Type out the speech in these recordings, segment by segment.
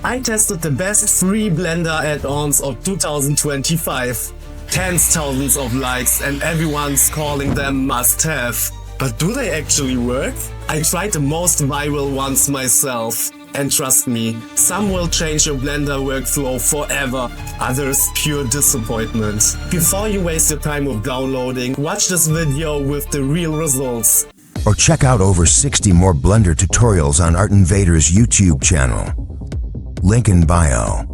I tested the best free Blender add-ons of 2025. Tens thousands of likes and everyone's calling them must-have. But do they actually work? I tried the most viral ones myself. And trust me, some will change your Blender workflow forever, others pure disappointment. Before you waste your time with downloading, watch this video with the real results. Or check out over 60 more Blender tutorials on Art Invader's YouTube channel. Link in bio.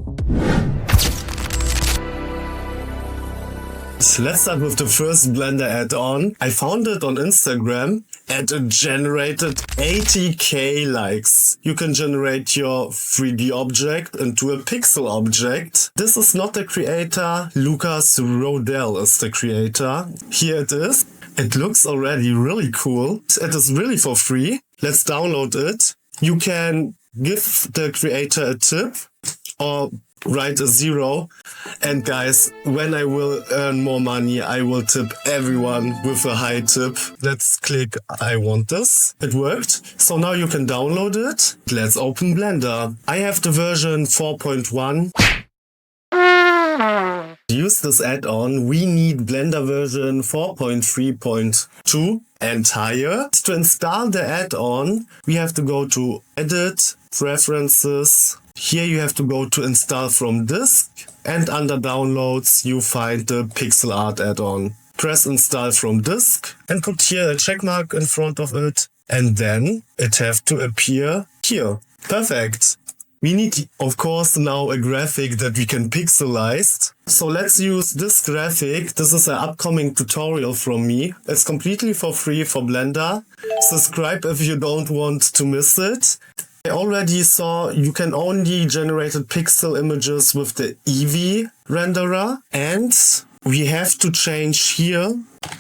Let's start with the first Blender add-on. I found it on Instagram and it generated 80k likes. You can generate your 3D object into a pixel object. This is not the creator, Lucas Rodell is the creator. Here it is. It looks already really cool. It is really for free. Let's download it. You can give the creator a tip or write a 0. And guys, when I will earn more money, I will tip everyone with a high tip. Let's click I want this. It worked. So now you can download it. Let's open Blender. I have the version 4.1. To use this add-on, we need Blender version 4.3.2 and higher. To install the add-on, we have to go to Edit, Preferences. Here you have to go to Install from Disk, and under Downloads you find the Pixel Art add-on. Press Install from Disk and put here a check mark in front of it, and then it have to appear here. Perfect! We need, of course, now a graphic that we can pixelize. So let's use this graphic. This is an upcoming tutorial from me. It's completely for free for Blender. Subscribe if you don't want to miss it. I already saw you can only generate pixel images with the Eevee renderer, and we have to change here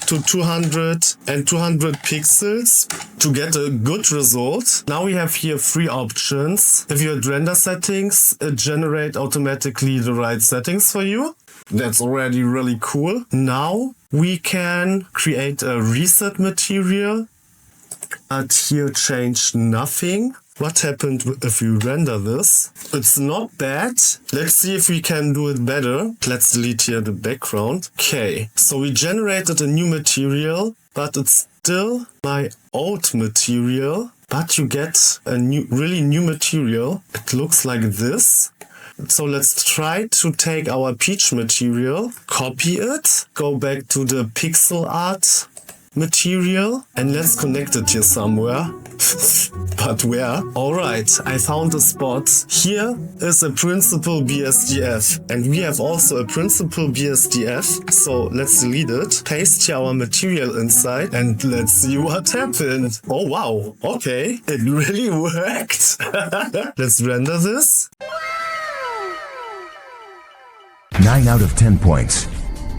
to 200 and 200 pixels to get a good result. Now we have here 3 options. If you had render settings, it generates automatically the right settings for you. That's already really cool. Now we can create a reset material, but here change nothing. What happened if we render this? It's not bad. Let's see if we can do it better. Let's delete here the background. Okay, so we generated a new material, but it's still my old material. But you get a really new material. It looks like this. So let's try to take our peach material, copy it, go back to the pixel art material, and let's connect it here somewhere. But where? Alright, I found a spot. Here is a principal BSDF, and we have also a principal BSDF. So let's delete it, paste here our material inside, and let's see what happened. Oh wow, okay, it really worked. Let's render this. 9 out of 10 points.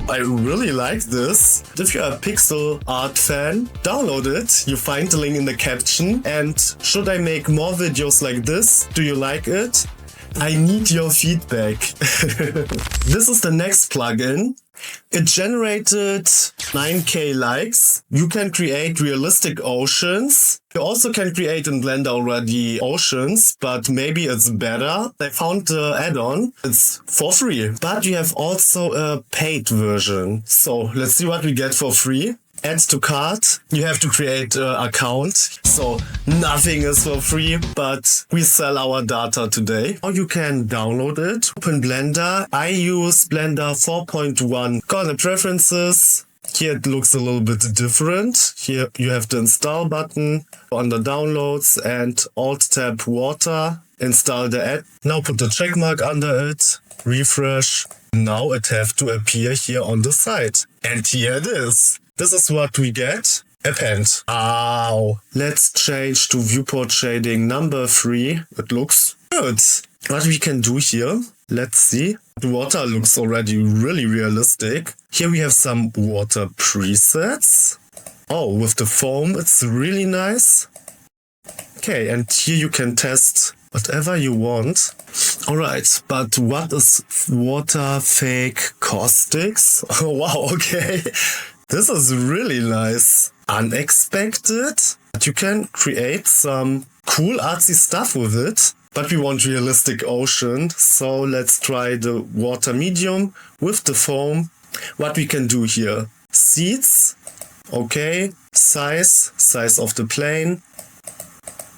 I really like this. If you're a pixel art fan, download it. You find the link in the caption. And should I make more videos like this? Do you like it? I need your feedback. This is the next plugin. It generated 9k likes. You can create realistic oceans. You also can create in Blender already oceans, but maybe it's better. I found the add-on. It's for free, but you have also a paid version. So let's see what we get for free. Add to cart. You have to create an account. So nothing is for free, but we sell our data today. Now you can download it. Open Blender. I use Blender 4.1. Go to Preferences. Here it looks a little bit different. Here you have the install button under Downloads and Alt-Tab Water. Install the add. Now put the check mark under it. Refresh. Now it have to appear here on the side. And here it is. This is what we get. Append. Ow. Let's change to viewport shading number 3. It looks good. What we can do here, let's see. The water looks already really realistic. Here we have some water presets. Oh, with the foam, it's really nice. Okay, and here you can test whatever you want. Alright, but what is water fake caustics? Oh wow, okay. This is really nice. Unexpected. But you can create some cool artsy stuff with it. but we want realistic ocean. So let's try the water medium with the foam. What we can do here, seeds, okay, size of the plane,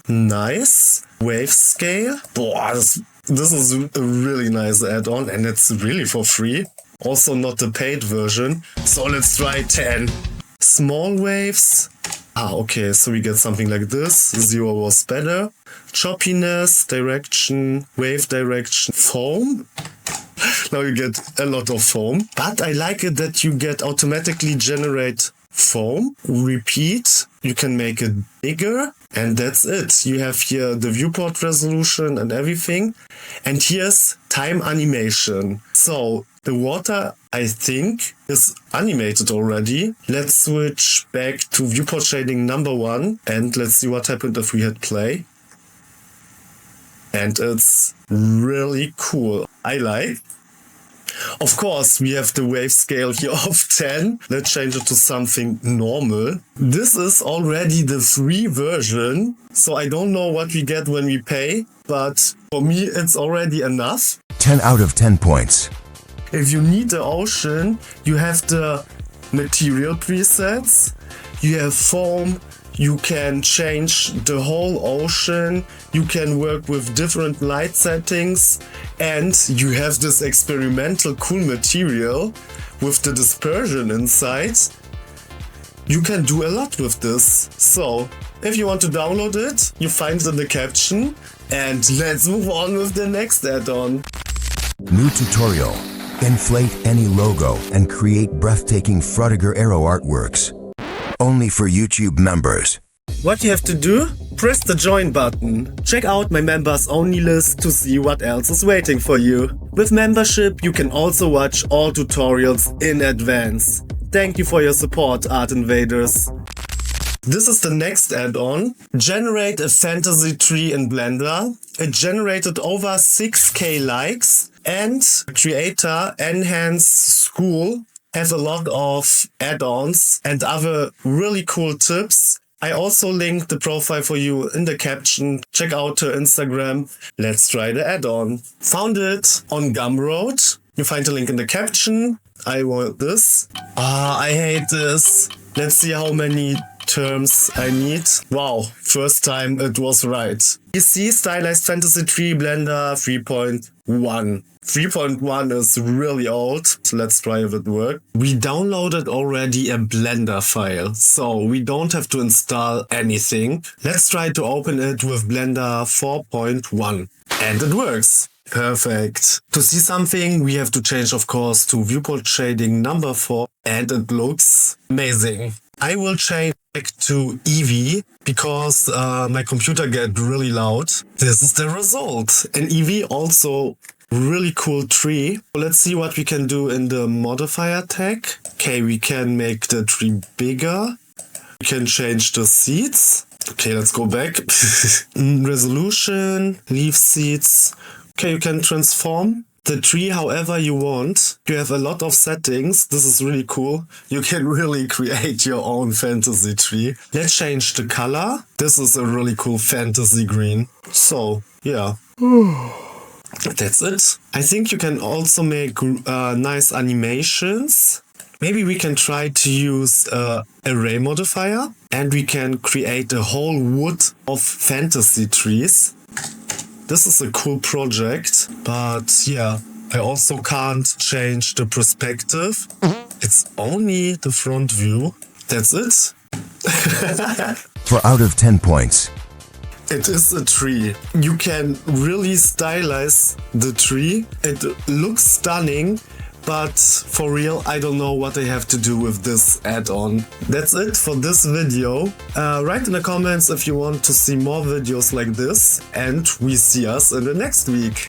nice, wave scale. Boah, this is a really nice add-on and it's really for free. Also not the paid version. So let's try 10. Small waves. Okay, so we get something like this. 0 was better. Choppiness, direction, wave direction, foam. Now you get a lot of foam. But I like it that you get automatically generate foam. Repeat. You can make it bigger. And that's it. You have here the viewport resolution and everything. And here's time animation. So the water, I think, is animated already. Let's switch back to viewport shading number 1. And let's see what happened if we hit play. And it's really cool. I like. Of course, we have the wave scale here of 10. Let's change it to something normal. This is already the free version, so I don't know what we get when we pay, but for me it's already enough. 10 out of 10 points. If you need the ocean, you have the material presets, you have foam, you can change the whole ocean, you can work with different light settings, and you have this experimental cool material with the dispersion inside. You can do a lot with this. So, if you want to download it, you find it in the caption. And let's move on with the next add-on. New tutorial. Inflate any logo and create breathtaking Frutiger arrow artworks. Only for YouTube members. What you have to do? Press the join button. Check out my members only list to see what else is waiting for you. With membership, you can also watch all tutorials in advance. Thank you for your support, Art Invaders. This is the next add-on. Generate a fantasy tree in Blender. It generated over 6k likes and creator Enhance School has a lot of add-ons and other really cool tips. I also linked the profile for you in the caption. Check out her Instagram. Let's try the add-on. Found it on Gumroad. You find the link in the caption. I want this. I hate this. Let's see how many terms I need. Wow, first time it was right. You see Stylized Fantasy Tree Blender 3.1. 3.1 is really old, so let's try if it works. We downloaded already a Blender file, so we don't have to install anything. Let's try to open it with Blender 4.1. And it works. Perfect. To see something, we have to change, of course, to viewport shading number 4, and it looks amazing. I will change back to Eevee because my computer gets really loud. This is the result. And Eevee also really cool tree. Let's see what we can do in the modifier tag. Okay, we can make the tree bigger. We can change the seeds. Okay, let's go back. Resolution, leaf seeds. Okay, you can transform the tree however you want. You have a lot of settings. This is really cool. You can really create your own fantasy tree. Let's change the color. This is a really cool fantasy green. So, yeah. That's it. I think you can also make nice animations. Maybe we can try to use array modifier and we can create a whole wood of fantasy trees. This is a cool project, but yeah, I also can't change the perspective. It's only the front view. That's it. 4 out of 10 points. It is a tree. You can really stylize the tree. It looks stunning, but for real, I don't know what I have to do with this add-on. That's it for this video. Write in the comments if you want to see more videos like this, and we see us in the next week.